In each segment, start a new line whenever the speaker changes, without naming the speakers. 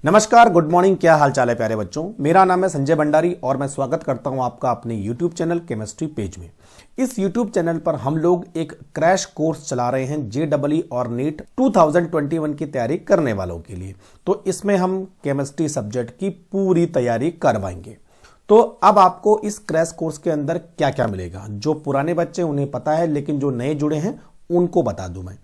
नमस्कार, good morning. क्या हाल चाल है प्यारे बच्चों। मेरा नाम है संजय भंडारी और मैं स्वागत करता हूं आपका अपने YouTube चैनल केमिस्ट्री पेज में। इस YouTube चैनल पर हम लोग एक क्रैश कोर्स चला रहे हैं JEE और नीट 2021 की तैयारी करने वालों के लिए। तो इसमें हम केमिस्ट्री सब्जेक्ट की पूरी तैयारी करवाएंगे। तो अब आपको इस क्रैश कोर्स के अंदर क्या क्या मिलेगा, जो पुराने बच्चे उन्हें पता है, लेकिन जो नए जुड़े हैं उनको बता दूं मैं।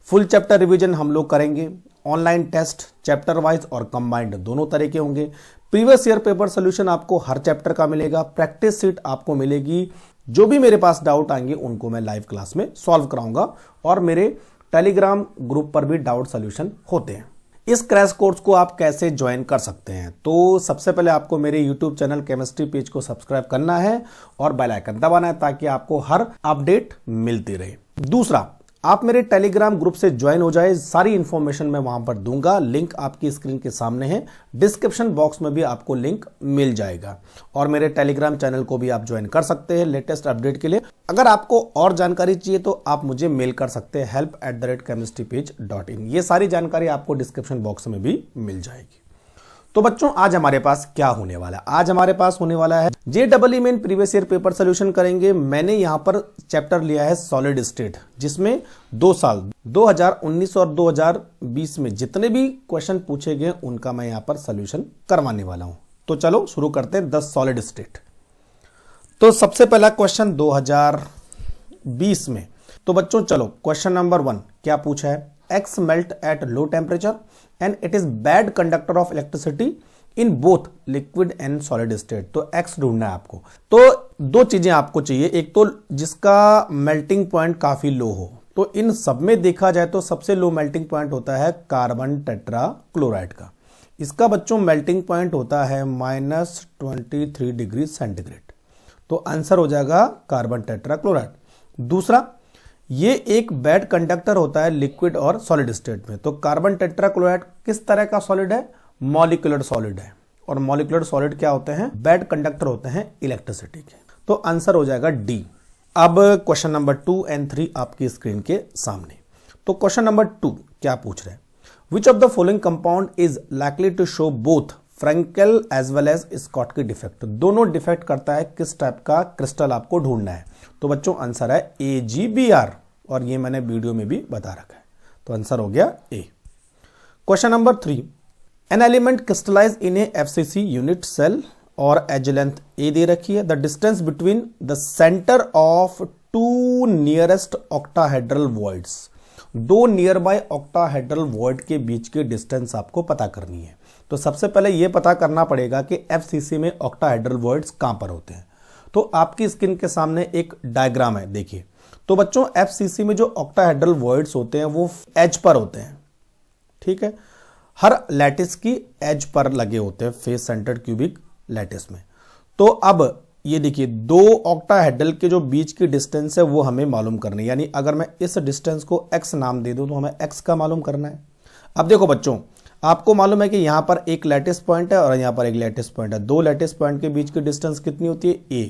फुल चैप्टर रिवीजन हम लोग करेंगे, ऑनलाइन टेस्ट चैप्टर वाइज और कंबाइंड दोनों तरह के होंगे। प्रीवियस ईयर पेपर सोल्यूशन आपको हर चैप्टर का मिलेगा, प्रैक्टिस सीट आपको मिलेगी। जो भी मेरे पास डाउट आएंगे उनको मैं लाइव क्लास में सॉल्व कराऊंगा और मेरे टेलीग्राम ग्रुप पर भी डाउट सोल्यूशन होते हैं। इस क्रैश कोर्स को आप कैसे ज्वाइन कर सकते हैं, तो सबसे पहले आपको मेरे YouTube चैनल केमिस्ट्री पेज को सब्सक्राइब करना है और बेल आइकन दबाना है ताकि आपको हर अपडेट मिलती रहे। दूसरा, आप मेरे टेलीग्राम ग्रुप से ज्वाइन हो जाए, सारी इंफॉर्मेशन मैं वहां पर दूंगा। लिंक आपकी स्क्रीन के सामने है, डिस्क्रिप्शन बॉक्स में भी आपको लिंक मिल जाएगा। और मेरे टेलीग्राम चैनल को भी आप ज्वाइन कर सकते हैं लेटेस्ट अपडेट के लिए। अगर आपको और जानकारी चाहिए तो आप मुझे मेल कर सकते हैं help@chemistrypage.in। ये सारी जानकारी आपको डिस्क्रिप्शन बॉक्स में भी मिल जाएगी। तो बच्चों, आज हमारे पास क्या होने वाला है? आज हमारे पास होने वाला है JEE में प्रीवियस ईयर पेपर सोल्यूशन करेंगे। मैंने यहां पर चैप्टर लिया है सॉलिड स्टेट, जिसमें 2 साल 2019 और 2020 में जितने भी क्वेश्चन पूछे गए उनका मैं यहां पर सोल्यूशन करवाने वाला हूं। तो चलो शुरू करते हैं। 10 सॉलिड स्टेट। तो सबसे पहला क्वेश्चन 2020 में। तो बच्चों चलो, क्वेश्चन नंबर 1 क्या पूछा है? X melt at low temperature and it is bad conductor of electricity in both liquid and solid state। तो X ढूंढना है आपको। तो दो चीजें आपको चाहिए, एक तो जिसका मेल्टिंग पॉइंट काफी लो हो। तो इन सब में देखा जाए तो सबसे लो मेल्टिंग पॉइंट होता है कार्बन टेट्रा क्लोराइड का। इसका बच्चों मेल्टिंग पॉइंट होता है -23 डिग्री सेंटीग्रेड। तो आंसर हो जाएगा कार्बन टेट्रा क्लोराइड। दूसरा, ये एक बैड कंडक्टर होता है लिक्विड और सॉलिड स्टेट में। तो कार्बन टेट्राक्लोराइड किस तरह का सॉलिड है? मॉलिक्यूलर सॉलिड है। और मॉलिक्यूलर सॉलिड क्या होते हैं? बैड कंडक्टर होते हैं इलेक्ट्रिसिटी के। तो आंसर हो जाएगा डी। अब क्वेश्चन नंबर 2 और 3 आपकी स्क्रीन के सामने। तो क्वेश्चन नंबर 2 क्या पूछ रहे हैं? Which of the following compound is likely to show both Frenkel as well as Schottky defect. दोनों डिफेक्ट करता है, किस टाइप का क्रिस्टल आपको ढूंढना है। तो बच्चों आंसर है AgBr, और ये मैंने वीडियो में भी बता रखा है। तो आंसर हो गया A. Question number 3, an element crystallize in a FCC unit cell और एज लेंथ ए दे रखी है। The distance between the centre of 2 nearest octahedral voids. 2 nearby octahedral void के बीच की डिस्टेंस आपको पता करनी है। तो सबसे पहले यह पता करना पड़ेगा कि FCC में ऑक्टाहेड्रल वॉइड्स कहां पर होते हैं। तो आपकी स्क्रीन के सामने एक डायग्राम है, देखिए। तो बच्चों FCC में जो ऑक्टाहेड्रल वॉइड्स होते हैं वो एज पर होते हैं, ठीक है। हर लैटिस की एज पर लगे होते हैं, फेस सेंटर्ड क्यूबिक लैटिस में। तो अब ये देखिए, 2 ऑक्टाहेड्रल के जो बीच की डिस्टेंस है वो हमें मालूम करनी है। यानी अगर मैं इस डिस्टेंस को x नाम दे दूं तो हमें x का मालूम करना है। अब देखो बच्चों, आपको मालूम है कि यहां पर एक लैटिस पॉइंट है और यहां पर एक लैटिस पॉइंट है। 2 लैटिस पॉइंट के बीच की डिस्टेंस कितनी होती है? a।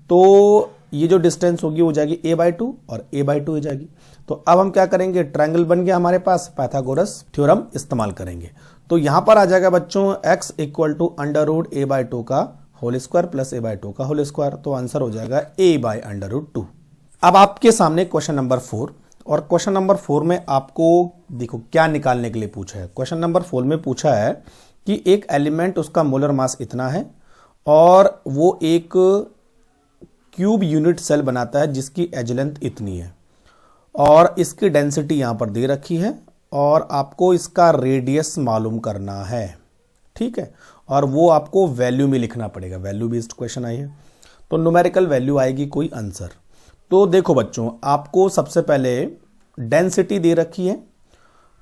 तो ये जो डिस्टेंस होगी वो जाएगी a/2 और a/2 हो जाएगी। तो अब हम क्या करेंगे? ट्रायंगल बन गया हमारे पास, पाइथागोरस थ्योरम इस्तेमाल करेंगे। तो यहां पर आ जाएगा बच्चों x = √a/2 का होल स्क्वायर प्लस a/2 का होल स्क्वायर। तो आंसर हो जाएगा a/√2। अब आपके सामने क्वेश्चन नंबर 4, और क्वेश्चन नंबर 4 में आपको देखो क्या निकालने के लिए पूछा है। क्वेश्चन नंबर 4 में पूछा है कि एक एलिमेंट, उसका मोलर मास इतना है और वो एक क्यूब यूनिट सेल बनाता है जिसकी एज लेंथ इतनी है, और इसकी डेंसिटी यहां पर दे रखी है, और आपको इसका रेडियस मालूम करना है, ठीक है। और वो आपको वैल्यू में लिखना पड़ेगा। वैल्यू बेस्ड क्वेश्चन आई है तो न्यूमेरिकल वैल्यू आएगी कोई आंसर। तो देखो बच्चों, आपको सबसे पहले डेंसिटी दे रखी है,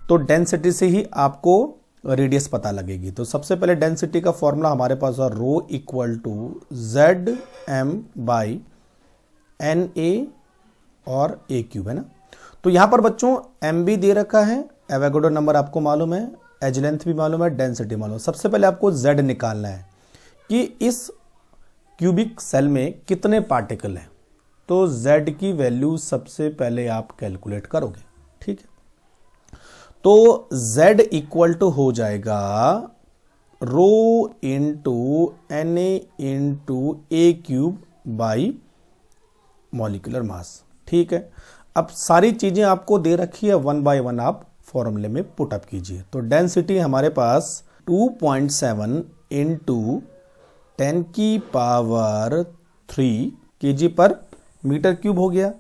तो डेंसिटी से ही आपको रेडियस पता लगेगी। तो सबसे पहले डेंसिटी का फॉर्मूला हमारे पास है ρ=ZM/NA और A³ है ना। तो यहां पर बच्चों MB दे रखा है, एवोगाड्रो नंबर आपको मालूम है, एज लेंथ भी मालूम है, डेंसिटी मालूम है। सबसे पहले आपको Z निकालना है कि इस क्यूबिक सेल में कितने पार्टिकल हैं। तो Z की वैल्यू सबसे पहले आप कैलकुलेट करोगे, ठीक है। तो Z = हो जाएगा rho into Na into a cube by molecular mass. ठीक है, अब सारी चीजें आपको दे रखी है, 1 बाय 1 आप फॉर्मूले में पुटअप कीजिए। तो डेंसिटी हमारे पास 2.7 इंटू 10 की पावर 3 kg पर मीटर क्यूब हो गया।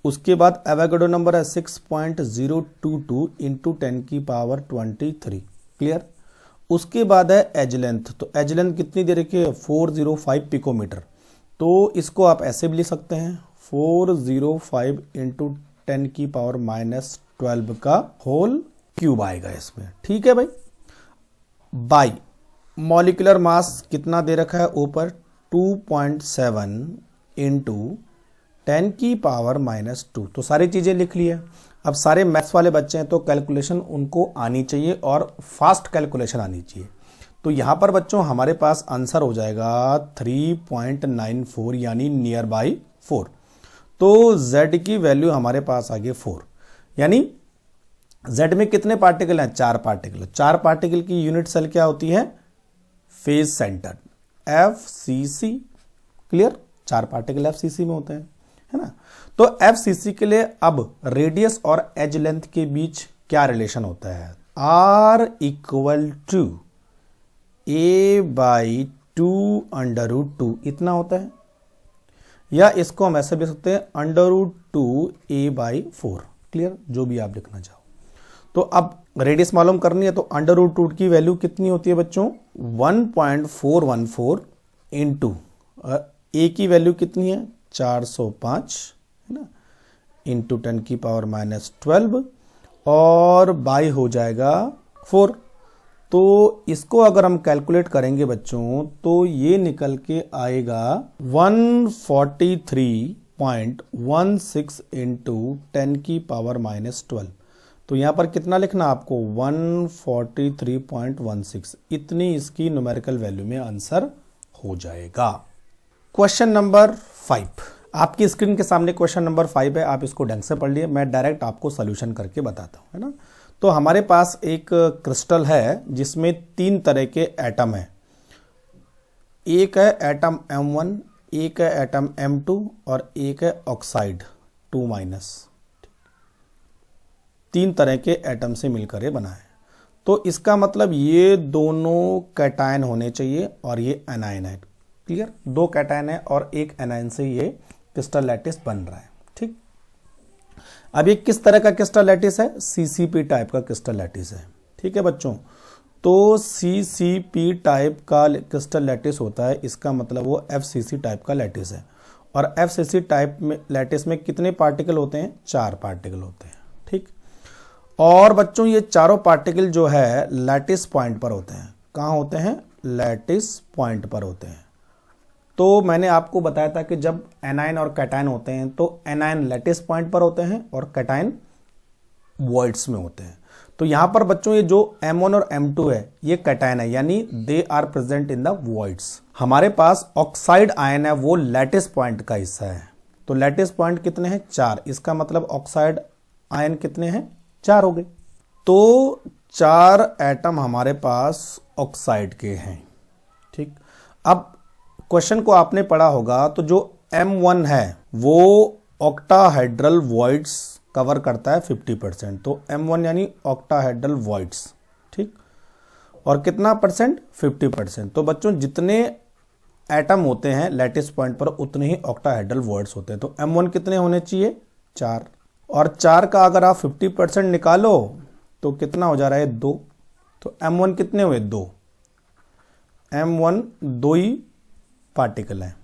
उसके बाद एवोगाड्रो नंबर है 6.022 इंटू 10 की पावर 23। क्लियर। उसके बाद है एज लेंथ, तो एज लेंथ कितनी दे रखी है 405 पिकोमीटर। तो इसको आप ऐसे भी लिख सकते हैं 405 इंटू 10 की पावर -12 का होल क्यूब आएगा इसमें। ठीक है भाई। बाई मॉलिक्यूलर मास कितना दे रखा है ऊपर 2.7 इंटू 10 की पावर -2। तो सारी चीजें लिख ली है। अब सारे मैथ्स वाले बच्चे हैं तो कैलकुलेशन उनको आनी चाहिए और फास्ट कैलकुलेशन आनी चाहिए। तो यहां पर बच्चों हमारे पास आंसर हो जाएगा 3.94 यानी नियर बाई 4। तो z की वैल्यू हमारे पास आ गई 4, यानी z में कितने पार्टिकल हैं 4 पार्टिकल। 4 पार्टिकल की यूनिट सेल क्या होती है phase centre FCC। Clear, 4 particle FCC में होते हैं, है ना। तो FCC के लिए अब रेडियस और एज लेंथ के बीच क्या रिलेशन होता है, R इक्वल टू a/2 इतना होता है, या इसको हम ऐसे भी सकते हैं √2a/4। क्लियर, जो भी आप लिखना चाहो। तो अब रेडियस मालूम करनी है तो √2 की वैल्यू कितनी होती है बच्चों 1.414 इंटू ए की वैल्यू कितनी है 405, है ना, इंटू 10 की पावर -12 और बाई हो जाएगा 4। तो इसको अगर हम कैलकुलेट करेंगे बच्चों तो ये निकल के आएगा 143.16 इंटू 10 की पावर -12। तो यहां पर कितना लिखना आपको 143.16, इतनी इसकी न्यूमेरिकल वैल्यू में आंसर हो जाएगा। क्वेश्चन नंबर 5 आपकी स्क्रीन के सामने क्वेश्चन नंबर 5 है, आप इसको ढंग से पढ़ लिए, मैं डायरेक्ट आपको सॉल्यूशन करके बताता हूं, है ना। तो हमारे पास एक क्रिस्टल है जिसमें 3 तरह के एटम है। एक है एटम M1, एक है एटम M2 और एक है ऑक्साइड 2-। 3 तरह के एटम से मिलकर ये बना है। तो इसका मतलब ये दोनों कैटायन होने चाहिए और ये एनायन है। क्लियर, 2 कैटायन है और एक एनायन से ये क्रिस्टल लैटिस बन रहा है। ठीक, अब ये किस तरह का क्रिस्टल लैटिस है CCP टाइप का क्रिस्टल लैटिस है। ठीक है बच्चों, तो CCP टाइप का क्रिस्टल लैटिस होता है, इसका मतलब वो FCC टाइप का लैटिस है। और FCC टाइप में लैटिस में कितने पार्टिकल होते हैं 4 पार्टिकल होते हैं। ठीक, और बच्चों ये चारों पार्टिकल जो है लैटिस पॉइंट पर होते हैं। कहाँ होते हैं लैटिस पॉइंट पर होते हैं। तो मैंने आपको बताया था कि जब एनायन और कैटायन होते हैं तो एनायन लैटिस पॉइंट पर होते हैं और कैटायन वॉइड्स में होते हैं। तो यहां पर बच्चों ये जो M1 और M2 है ये कैटायन है, यानी they are present in the voids. हमारे पास ऑक्साइड आयन है वो लैटिस पॉइंट का हिस्सा है। तो लैटिस पॉइंट कितने हैं 4, इसका मतलब ऑक्साइड आयन कितने हैं 4 हो गए। तो 4 एटम हमारे पास ऑक्साइड के हैं। ठीक, अब क्वेश्चन को आपने पढ़ा होगा तो जो M1 है वो ऑक्टाहेड्रल वॉइड्स कवर करता है 50%। तो M1 यानी ऑक्टाहेड्रल वॉइड्स। ठीक, और कितना परसेंट 50%। तो बच्चों जितने एटम होते हैं लैटिस पॉइंट पर उतने ही ऑक्टाहेड्रल वॉइड्स होते हैं। तो M1 कितने होने चाहिए 4, और 4 का अगर आप 50% निकालो तो कितना हो जा रहा है 2। तो M1 कितने हुए 2, M1 2 ही पार्टिकल है।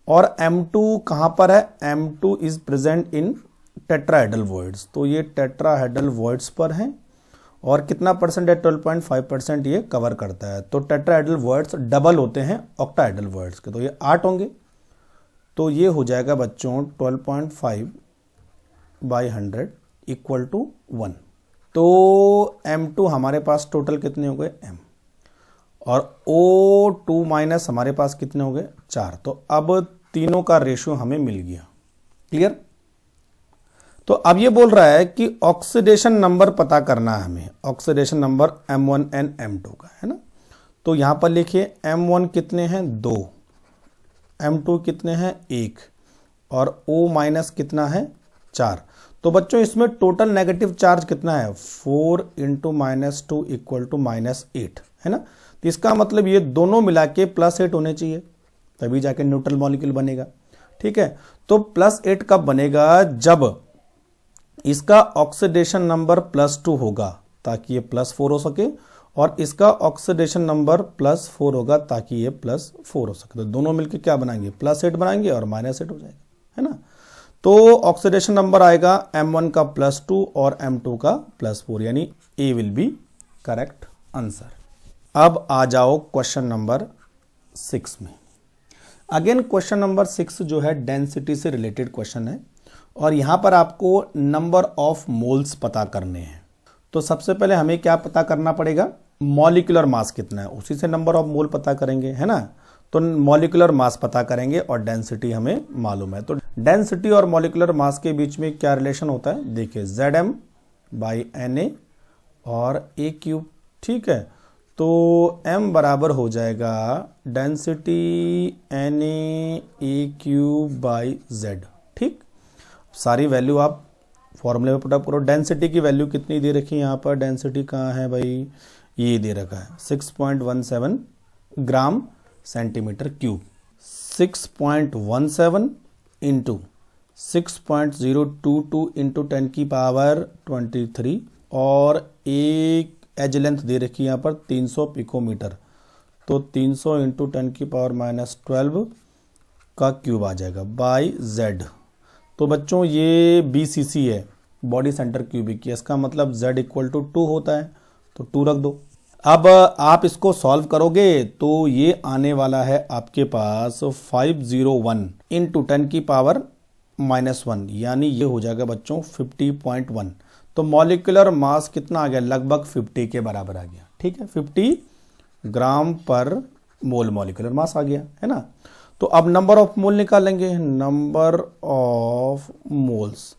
और M2 कहां पर है M2 is present in tetrahedral voids. तो ये टेट्राहेड्रल वॉइड्स पर है और कितना परसेंट है 12.5% ये कवर करता है। तो टेट्राहेड्रल वॉइड्स डबल होते हैं ऑक्टाहेड्रल वॉइड्स के, तो ये 8 होंगे। तो ये हो जाएगा बच्चों 12.5/100 इक्वल टू 1। तो M2 हमारे पास टोटल कितने हो गए M, और O2 माइनस हमारे पास कितने हो गए 4। तो अब तीनों का रेशियो हमें मिल गया। क्लियर, तो अब ये बोल रहा है कि ऑक्सीडेशन नंबर पता करना है हमें, oxidation number M1 and M2 का, है ना। तो यहाँ पर लिखिए M1 कितने हैं 2, M2 कितने हैं 1 और O माइनस कितना है 4। तो बच्चों इसमें टोटल नेगेटिव चार्ज कितना है 4 इंटू -2 इक्वल टू -8 है ना। तो इसका मतलब ये दोनों मिला के +8 होने चाहिए, तभी जाके न्यूट्रल मॉलिक्यूल बनेगा। ठीक है, तो +8 कब बनेगा, जब इसका ऑक्सीडेशन नंबर +2 होगा ताकि ये +4 हो सके, और इसका ऑक्सीडेशन नंबर +4 होगा ताकि ये +4 हो सके। तो दोनों मिलके क्या बनाएंगे, +8 बनाएंगे और -8 हो जाएगा, है ना। तो ऑक्सीडेशन नंबर आएगा M1 का +2 और M2 का +4, यानी A will be correct answer. अब आ जाओ क्वेश्चन नंबर 6 में। अगेन क्वेश्चन नंबर 6 जो है डेंसिटी से रिलेटेड क्वेश्चन है, और यहां पर आपको नंबर ऑफ मोल्स पता करने हैं। तो सबसे पहले हमें क्या पता करना पड़ेगा, मॉलिक्यूलर मास कितना है, उसी से नंबर ऑफ मोल पता करेंगे, है ना। तो मॉलिक्यूलर मास पता करेंगे और डेंसिटी हमें मालूम है। तो डेंसिटी और मॉलिक्यूलर मास के बीच में क्या रिलेशन होता है, देखिए Zm/Na और A³। ठीक है, तो m बराबर हो जाएगा डेंसिटी Na/A³/Z। ठीक, सारी वैल्यू आप फॉर्मूले में पुटअप करो। डेंसिटी की वैल्यू कितनी दे रखी है यहाँ पर, डेंसिटी कहाँ है भाई, ये दे रखा है 6.17 gram centimetre cube. 6.17 into 6.022 into 10⁻23 और एक एज लेंथ दे रखी है यहाँ पर 300 पिकोमीटर। तो 300 इंटू 10⁻12 का क्यूब आ जाएगा बाई Z। तो बच्चों ये BCC है, बॉडी सेंटर क्यूबिक की, इसका मतलब Z इक्वल टू 2 होता है, तो 2 रख दो। अब आप इसको सॉल्व करोगे तो ये आने वाला है आपके पास 501 इंटू 10⁻⁻1, यानी ये हो जाएगा बच्चों 50.1। तो मॉलिक्यूलर मास कितना आ गया, लगभग 50 के बराबर आ गया। ठीक है, 50 ग्राम पर मोल मॉलिक्यूलर मास आ गया, है ना। तो अब नंबर ऑफ मोल निकालेंगे, नंबर ऑफ मोल्स।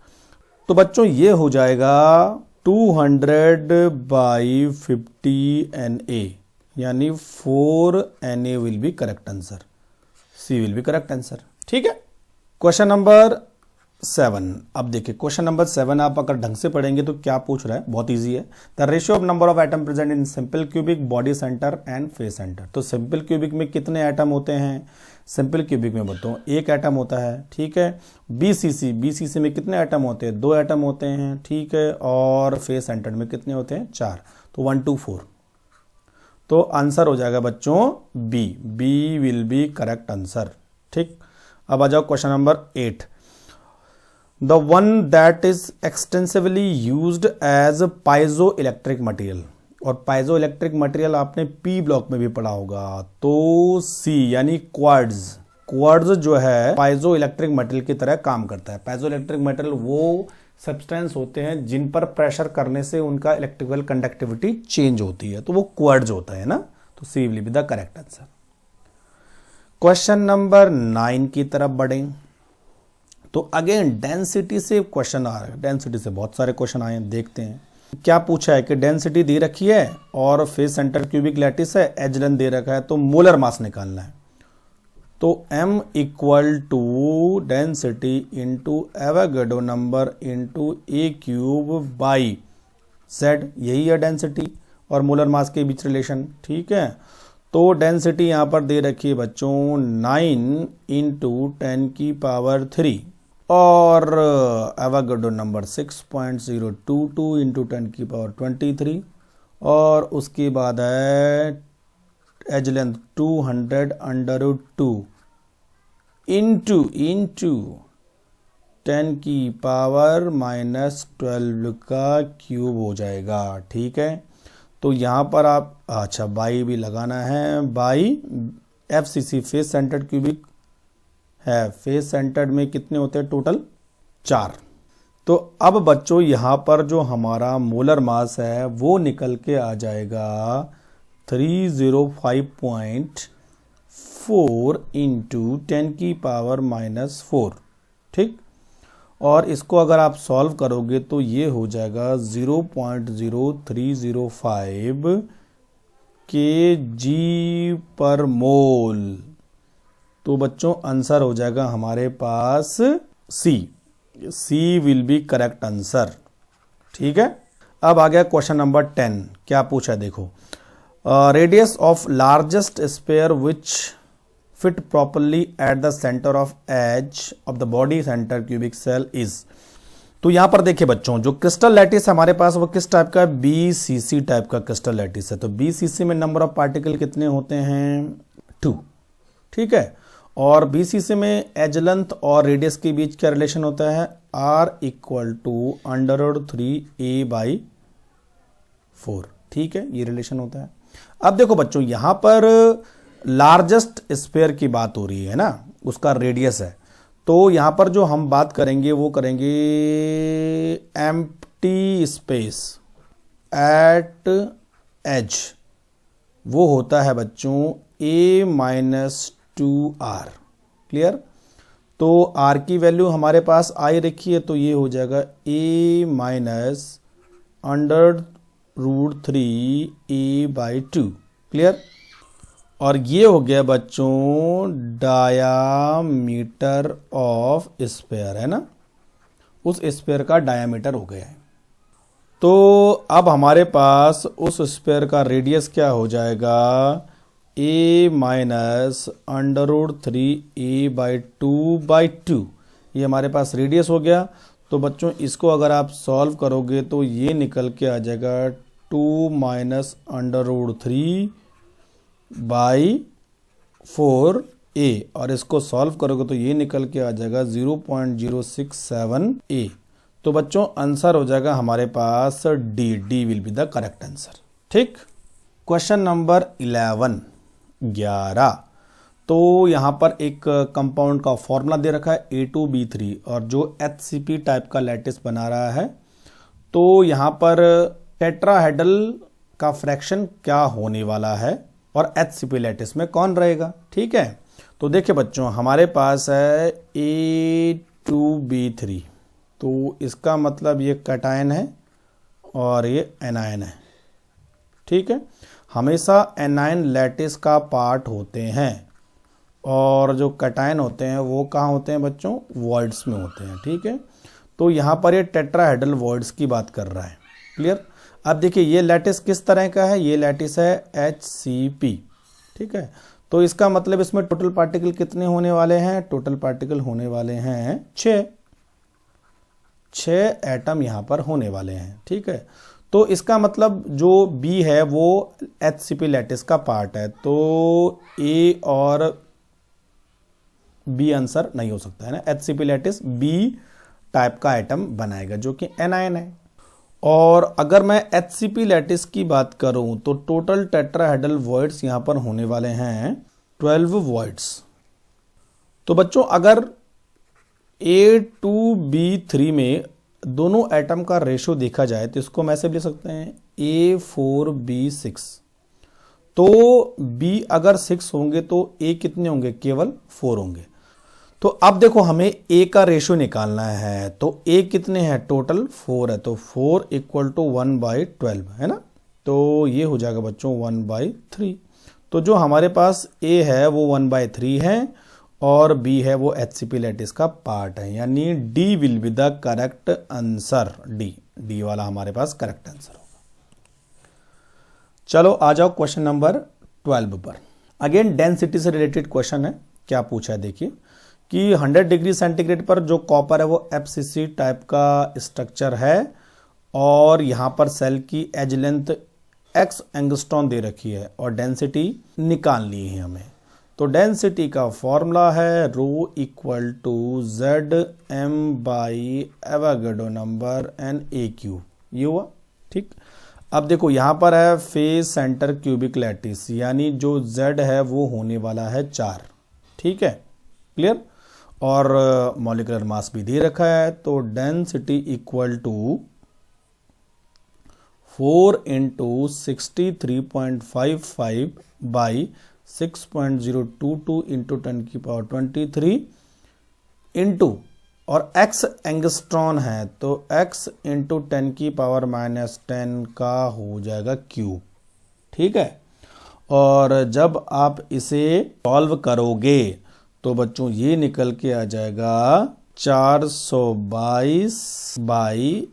तो बच्चों ये हो जाएगा 200/50 Na, यानी 4 Na will be correct answer, C will be correct answer. ठीक है, क्वेश्चन नंबर 7। अब देखिए क्वेश्चन नंबर 7 आप अगर ढंग से पढ़ेंगे तो क्या पूछ रहा है, बहुत इजी है। The ratio of number of atom present in simple cubic, body centre and face centre. तो सिंपल क्यूबिक में कितने एटम होते हैं, सिंपल क्यूबिक में बताऊं 1 एटम होता है। ठीक है, BCC में कितने एटम होते हैं, 2 एटम होते हैं। ठीक है, और फेस सेंटर में कितने होते हैं, 4। तो 1 2 4। तो आंसर हो जाएगा बच्चों B will be correct answer. ठीक, अब आ जाओ question number 8। The one that is extensively used as piezoelectric material, और पाइजोइलेक्ट्रिक मटेरियल आपने P ब्लॉक में भी पढ़ा होगा, तो C यानी क्वार्ट्ज जो है पाइजोइलेक्ट्रिक मटेरियल की तरह काम करता है। पाइजोइलेक्ट्रिक मटेरियल वो सब्सटेंस होते हैं जिन पर प्रेशर करने से उनका इलेक्ट्रिकल कंडक्टिविटी चेंज होती है, तो वो क्वार्ट्ज होता है ना। तो C will be the correct answer. Question number 9 की तरफ बढ़ें। तो अगेन डेंसिटी से क्वेश्चन आ रहा है, डेंसिटी से बहुत सारे क्वेश्चन आए हैं, देखते हैं क्या पूछा है कि डेंसिटी दे रखी है और फेस सेंटर क्यूबिक लैटिस है, एज लेंथ दे रखा है, तो मोलर मास निकालना है। तो M equal to density into Avogadro number into A³/Z, यही है डेंसिटी और मोलर मास के बीच रिलेशन। ठीक है, तो डेंसिटी यहां पर दे रखी है बच्चों 9 इंटू 10⁻³ और एवोगाड्रो नंबर 6.022 इंटू 10⁻23 और उसके बाद है एज लेंथ 200√2 इंटू 10⁻⁻12 का क्यूब हो जाएगा। ठीक है, तो यहां पर आप अच्छा बाई भी लगाना है, by FCC face centred cubic है, फेस सेंटर्ड में कितने होते हैं टोटल 4। तो अब बच्चों यहां पर जो हमारा मोलर मास है वो निकल के आ जाएगा 305.4 इंटू 10⁻⁻4। ठीक, और इसको अगर आप सॉल्व करोगे तो ये हो जाएगा 0.0305 kg पर मोल। तो बच्चों आंसर हो जाएगा हमारे पास सी विल बी करेक्ट आंसर। ठीक है, अब आ गया क्वेश्चन नंबर 10। क्या पूछा देखो, radius of largest sphere which fit properly at the centre of edge of the body centre cubic cell is. तो यहां पर देखिए बच्चों, जो क्रिस्टल लैटिस हमारे पास वो किस टाइप का है, बीसीसी टाइप का क्रिस्टल लैटिस है। तो बीसीसी में नंबर ऑफ पार्टिकल कितने होते हैं, 2। ठीक है, और बीसीसी में एज लेंथ और रेडियस के बीच क्या रिलेशन होता है, आर इक्वल टू √3a/4। ठीक है, ये रिलेशन होता है। अब देखो बच्चों, यहां पर लार्जेस्ट स्फीयर की बात हो रही है ना, उसका रेडियस है। तो यहां पर जो हम बात करेंगे वो करेंगे एम्प्टी स्पेस एट एज, वो होता है बच्चों a-2r। क्लियर, तो r की वैल्यू हमारे पास आई रखी है, तो ये हो जाएगा a-√3a/2। क्लियर, और ये हो गया बच्चों डायामीटर ऑफ स्फीयर, है ना, उस स्फीयर का डायामीटर हो गया है। तो अब हमारे पास उस स्फीयर का रेडियस क्या हो जाएगा, a-√3a/2/2। ये हमारे पास रेडियस हो गया। तो बच्चों इसको अगर आप सॉल्व करोगे तो ये निकल के आ जाएगा 2 - √3/4a, और इसको सॉल्व करोगे तो ये निकल के आ जाएगा 0.067a। तो बच्चों आंसर हो जाएगा हमारे पास D will be the correct answer. ठीक, क्वेश्चन नंबर 11। तो यहां पर एक कंपाउंड का फॉर्मूला दे रखा है A2B3, और जो HCP टाइप का लैटिस बना रहा है। तो यहां पर टेट्राहेड्रल का फ्रैक्शन क्या होने वाला है और HCP लैटिस में कौन रहेगा। ठीक है, तो देखिए बच्चों, हमारे पास है A2B3, तो इसका मतलब ये कैटायन है और ये एनायन है। ठीक है, हमेशा एनायन लैटिस का पार्ट होते हैं, और जो कैटायन होते हैं वो कहाँ होते हैं बच्चों, वॉइड्स में होते हैं। ठीक है, तो यहाँ पर ये टेट्राहेड्रल वॉइड्स की बात कर रहा है। क्लियर, अब देखिए ये लैटिस किस तरह का है, ये लैटिस है HCP। ठीक है, तो इसका मतलब इसमें टोटल पार्टिकल कितने होने वाले हैं, टोटल पार्टिकल होने वाले हैं 6 एटम यहाँ पर होने वाले हैं। ठीक है, तो इसका मतलब जो B है वो HCP लैटिस का पार्ट है, तो A और B आंसर नहीं हो सकता है ना। HCP लैटिस B टाइप का आइटम बनाएगा जो कि एनायन है। और अगर मैं HCP लैटिस की बात करूं तो टोटल टेट्राहेड्रल वॉइड्स यहां पर होने वाले हैं 12 वॉइड्स। तो बच्चों अगर A2B3 में दोनों एटम का रेशो देखा जाए तो इसको हम ऐसे भी लिख सकते हैं A4B6। तो B अगर 6 होंगे तो A कितने होंगे, केवल 4 होंगे। तो अब देखो हमें A का रेशो निकालना है, तो A कितने हैं, टोटल 4 है, तो 4 = 1/12 है ना। तो ये हो जाएगा बच्चों 1/3। तो जो हमारे पास A है वो 1/3 है और B है वो HCP लैटिस का पार्ट है, यानी D will be the correct answer. D वाला हमारे पास करेक्ट आंसर होगा। चलो आ जाओ क्वेश्चन नंबर 12 पर। अगेन डेंसिटी से रिलेटेड क्वेश्चन है। क्या पूछा है देखिए कि 100 डिग्री सेंटीग्रेड पर जो कॉपर है वो FCC टाइप का स्ट्रक्चर है, और यहां पर सेल की एज लेंथ x एंगस्ट्रॉन दे रखी है और डेंसिटी निकालनी है हमें। तो डेंसिटी का फॉर्मूला है ρ = Zm/एवोगाड्रो नंबर n/a³। ये हुआ। ठीक, अब देखो यहां पर है फेज सेंटर क्यूबिक लैटिस, यानी जो Z है वो होने वाला है 4। ठीक है, क्लियर, और मॉलिक्यूलर मास भी दे रखा है। तो density equal to 4 × 63.55 by 6.022 × 10⁻23 into, और x एंगस्ट्रॉन है तो x × 10⁻⁻10 का हो जाएगा क्यूब। ठीक है, और जब आप इसे सॉल्व करोगे तो बच्चों ये निकल के आ जाएगा 422 बाई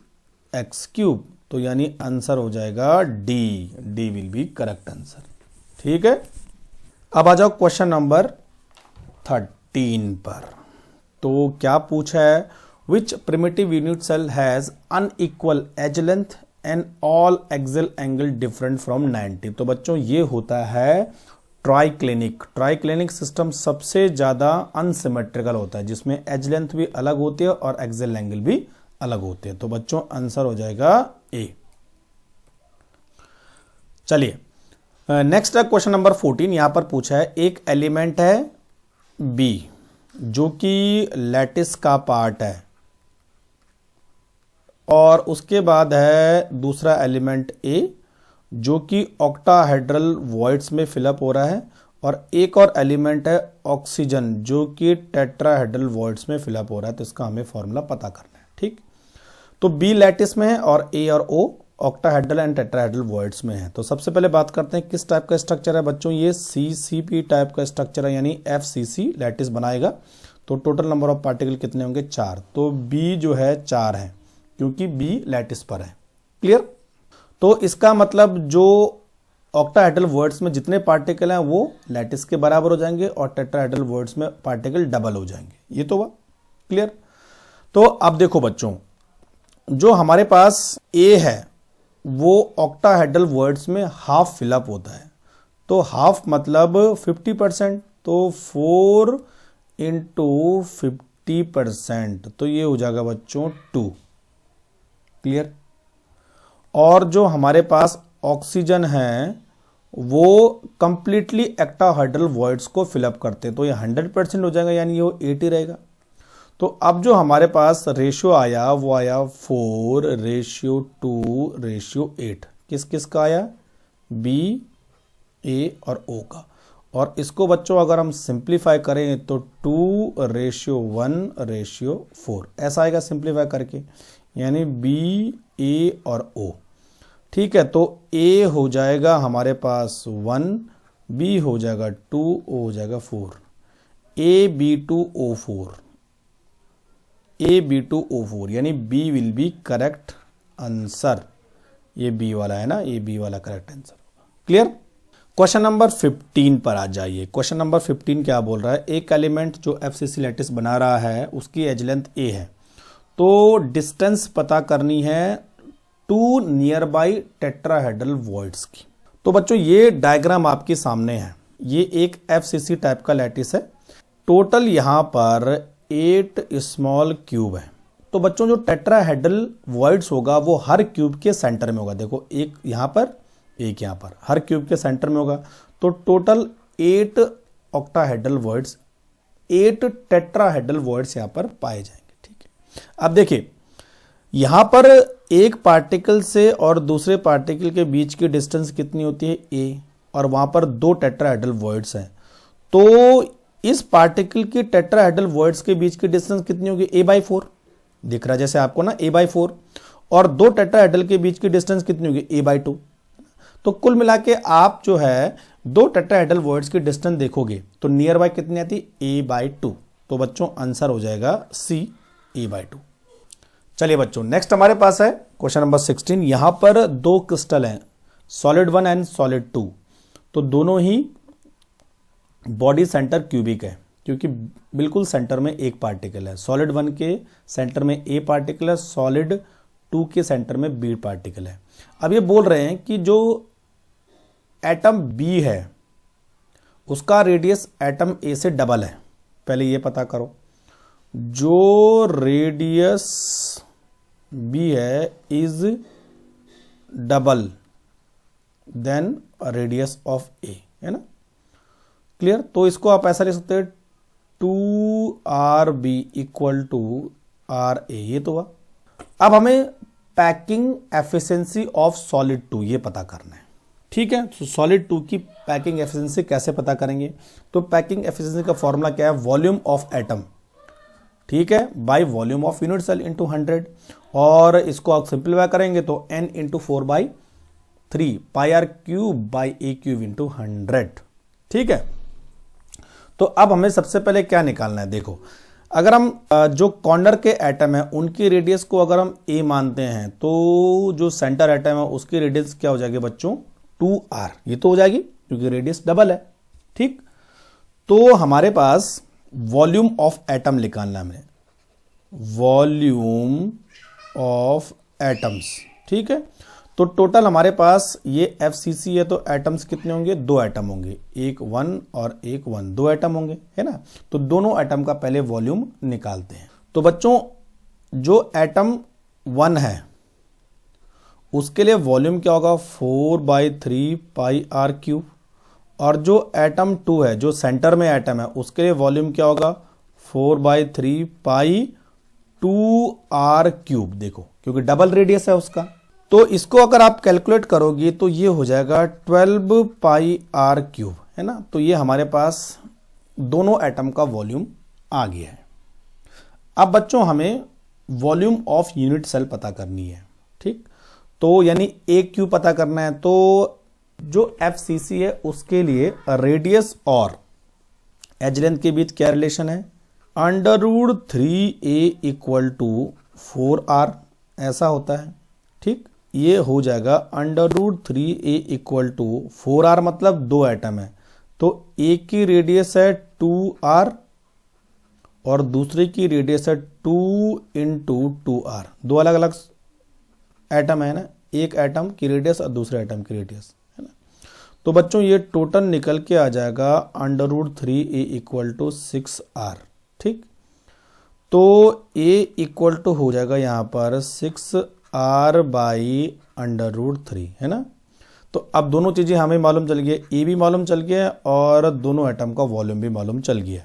एक्स क्यूब। तो यानी आंसर हो जाएगा D will be correct answer. ठीक है, अब आ जाओ क्वेश्चन नंबर 13 पर। तो क्या पूछा है, which primitive unit cell has unequal edge length and all axial angle different from 90। तो बच्चों ये होता है ट्राइक्लिनिक सिस्टम सबसे ज्यादा अनसिमेट्रिकल होता है, जिसमें एज लेंथ भी अलग होती है और एक्सियल एंगल भी अलग होते हैं। तो बच्चों आंसर हो जाएगा ए। चलिए नेक्स्ट है क्वेश्चन नंबर 14। यहां पर पूछा है एक एलिमेंट है बी जो कि लैटिस का पार्ट है, और उसके बाद है दूसरा एलिमेंट ए जो कि ऑक्टाहेड्रल वॉइड्स में फिलअप हो रहा है, और एक और एलिमेंट है ऑक्सीजन जो कि टेट्राहेड्रल वॉइड्स में फिलअप हो रहा है। तो इसका हमें फॉर्मूला पता करना है। ठीक, तो बी लैटिस में है और ए और ओ ऑक्टाहेड्रल एंड टेट्राहेड्रल वॉइड्स में है। तो सबसे पहले बात करते हैं किस टाइप का स्ट्रक्चर है बच्चों, ये CCP टाइप का स्ट्रक्चर है, यानी FCC लैटिस बनाएगा। तो टोटल नंबर ऑफ पार्टिकल कितने होंगे, 4। तो बी जो है 4 है क्योंकि बी लैटिस पर है। क्लियर, तो इसका मतलब जो ऑक्टाहेड्रल वर्ड्स में जितने पार्टिकल हैं वो लैटिस के बराबर हो जाएंगे और टेट्राहेड्रल वर्ड्स में पार्टिकल डबल हो जाएंगे। ये तो हुआ क्लियर। तो अब देखो बच्चों, जो हमारे पास ए है वो ऑक्टाहेड्रल वर्ड्स में हाफ फिलअप होता है। तो हाफ मतलब 50%, तो 4 × 50%, तो ये हो जाएगा बच्चों 2। क्लियर, और जो हमारे पास ऑक्सीजन है वो कंप्लीटली एक्टाहेड्रल वॉइड्स को फिलअप करते हैं, तो ये 100% हो जाएगा, यानी ये 80 रहेगा। तो अब जो हमारे पास रेशियो आया वो आया 4:2:8। किस किस का आया, बी, ए और ओ का। और इसको बच्चों अगर हम सिंप्लीफाई करें तो 2:1:4 ऐसा आएगा सिंप्लीफाई करके, यानी बी, ए और ओ। ठीक है, तो ए हो जाएगा हमारे पास 1, बी हो जाएगा 2, ओ हो जाएगा 4, AB2O4, AB2O4, यानी B will be correct answer. ये बी वाला है ना, ये बी वाला करेक्ट आंसर होगा। क्लियर। क्वेश्चन नंबर 15 पर आ जाइए। क्वेश्चन नंबर 15 क्या बोल रहा है, एक एलिमेंट जो FCC लैटिस बना रहा है उसकी एज लेंथ ए है, तो डिस्टेंस पता करनी है 2 नियर बाई टेट्राहेड्रल वॉइड्स की। तो बच्चों ये डायग्राम आपके सामने है, ये एक FCC टाइप का लैटिस है। टोटल यहां पर 8 स्मॉल क्यूब है। तो बच्चों जो टेट्राहेड्रल वॉइड्स होगा वो हर क्यूब के सेंटर में होगा। देखो एक यहां पर, एक यहां पर, हर क्यूब के सेंटर में होगा। तो total 8 octahedral voids, 8 tetrahedral voids यहां पर पाए जाएंगे। ठीक है, अब देखिए यहां पर एक पार्टिकल से और दूसरे पार्टिकल के बीच की डिस्टेंस कितनी होती है, a, और वहां पर 2 टेट्राहेड्रल वॉइड्स हैं। तो इस पार्टिकल की टेट्राहेड्रल वॉइड्स के बीच की डिस्टेंस कितनी होगी, a/4। दिख रहा है जैसे आपको ना, a/4, और 2 टेट्राहेड्रल के बीच की डिस्टेंस कितनी होगी, a/2। तो कुल मिला के आप जो है 2 टेट्राहेड्रल वॉइड्स की डिस्टेंस देखोगे तो नियर बाय कितनी आती है, a/2। तो बच्चों आंसर हो जाएगा C, a/2। चलिए बच्चों नेक्स्ट हमारे पास है क्वेश्चन नंबर 16। यहां पर 2 क्रिस्टल हैं, सॉलिड 1 एंड सॉलिड 2। तो दोनों ही बॉडी सेंटर क्यूबिक है क्योंकि बिल्कुल सेंटर में एक पार्टिकल है। सॉलिड 1 के सेंटर में ए पार्टिकल है, सॉलिड 2 के सेंटर में बी पार्टिकल है। अब ये बोल रहे हैं कि जो एटम बी है उसका रेडियस एटम ए से डबल है। पहले ये पता करो, जो रेडियस बी है is double then radius of A, है ना। क्लियर, तो इसको आप ऐसा लिख सकते हैं 2RB = RA। ये तो हुआ। अब हमें पैकिंग एफिशिएंसी ऑफ सॉलिड 2 ये पता करना है। ठीक है, तो सॉलिड 2 की पैकिंग एफिशिएंसी कैसे पता करेंगे, तो पैकिंग एफिशिएंसी का फॉर्मूला क्या है, वॉल्यूम ऑफ एटम, ठीक है, by volume of unit cell into 100। और इसको आप सिंप्लीफाई करेंगे तो n × 4/100 3 pi r cube by a cube into 100। ठीक है, तो अब हमें सबसे पहले क्या निकालना है, देखो अगर हम जो कॉर्नर के एटम है उनकी रेडियस को अगर हम a मानते हैं तो जो सेंटर एटम है उसकी रेडियस क्या हो जाएगी बच्चों 2r, ये तो हो जाएगी क्योंकि रेडियस डबल है। ठीक, तो हमारे पास वॉल्यूम ऑफ एटम निकालना है हमें, वॉल्यूम ऑफ एटम्स। ठीक है, तो टोटल हमारे पास ये FCC है तो एटम्स कितने होंगे, 2 एटम होंगे, एक 1 और एक 1, 2 एटम होंगे, है ना। तो दोनों एटम का पहले वॉल्यूम निकालते हैं। तो बच्चों जो एटम 1 है उसके लिए वॉल्यूम क्या होगा 4/3 पाई आर क्यूब, और जो एटम 2 है जो सेंटर में एटम है उसके लिए वॉल्यूम क्या होगा 4/3 पाई 2r क्यूब। देखो क्योंकि डबल रेडियस है उसका, तो इसको अगर आप कैलकुलेट करोगे तो ये हो जाएगा 12 पाई आर क्यूब, है ना। तो ये हमारे पास दोनों एटम का वॉल्यूम आ गया है। अब बच्चों हमें वॉल्यूम ऑफ यूनिट सेल पता करनी है। ठीक, तो यानी ए क्यूब पता करना है। तो जो FCC है उसके लिए रेडियस और एज लेंथ के बीच क्या रिलेशन है, √3a = 4r, ऐसा होता है। ठीक, ये हो जाएगा √3a = 4r, मतलब 2 एटम है तो एक की रेडियस है 2r और दूसरे की रेडियस है 2 × 2r, दो अलग अलग एटम है ना, एक एटम की रेडियस और दूसरे एटम की रेडियस, है ना। तो बच्चों ये टोटल निकल के आ जाएगा √3a = 6r। ठीक, तो a हो जाएगा यहां पर 6r बाई √3, है ना। तो अब दोनों चीजें हमें मालूम चल गई, ए भी मालूम चल गया और दोनों एटम का वॉल्यूम भी मालूम चल गया।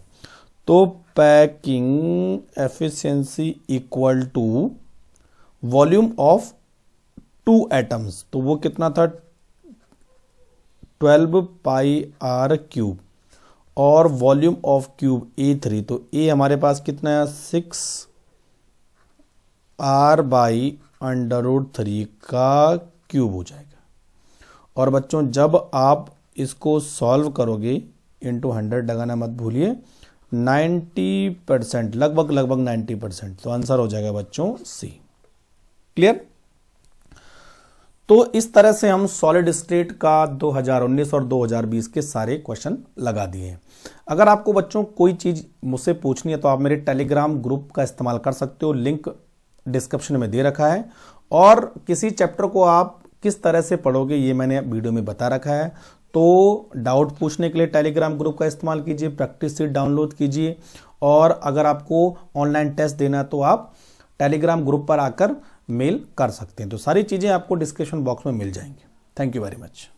तो packing efficiency equal to volume of 2 atoms, तो वो कितना था 12 पाई आर क्यूब, और वॉल्यूम ऑफ क्यूब A3, तो A हमारे पास कितना है 6r बाई √3 का क्यूब हो जाएगा। और बच्चों जब आप इसको सॉल्व करोगे इंटू 100 लगाना मत भूलिए, 90%, लगभग 90%, तो आंसर हो जाएगा बच्चों C। क्लियर। तो इस तरह से हम सॉलिड स्टेट का 2019 और 2020 के सारे क्वेश्चन लगा दिए हैं। अगर आपको बच्चों कोई चीज मुझसे पूछनी है तो आप मेरे टेलीग्राम ग्रुप का इस्तेमाल कर सकते हो, लिंक डिस्क्रिप्शन में दे रखा है। और किसी चैप्टर को आप किस तरह से पढ़ोगे ये मैंने वीडियो में बता रखा है। तो डाउट पूछने के लिए टेलीग्राम ग्रुप का इस्तेमाल कीजिए, प्रैक्टिस सीट डाउनलोड कीजिए, और अगर आपको ऑनलाइन टेस्ट देना है तो आप टेलीग्राम ग्रुप पर आकर मेल कर सकते हैं। तो सारी चीजें आपको डिस्क्रिप्शन बॉक्स में मिल जाएंगी। Thank you very much.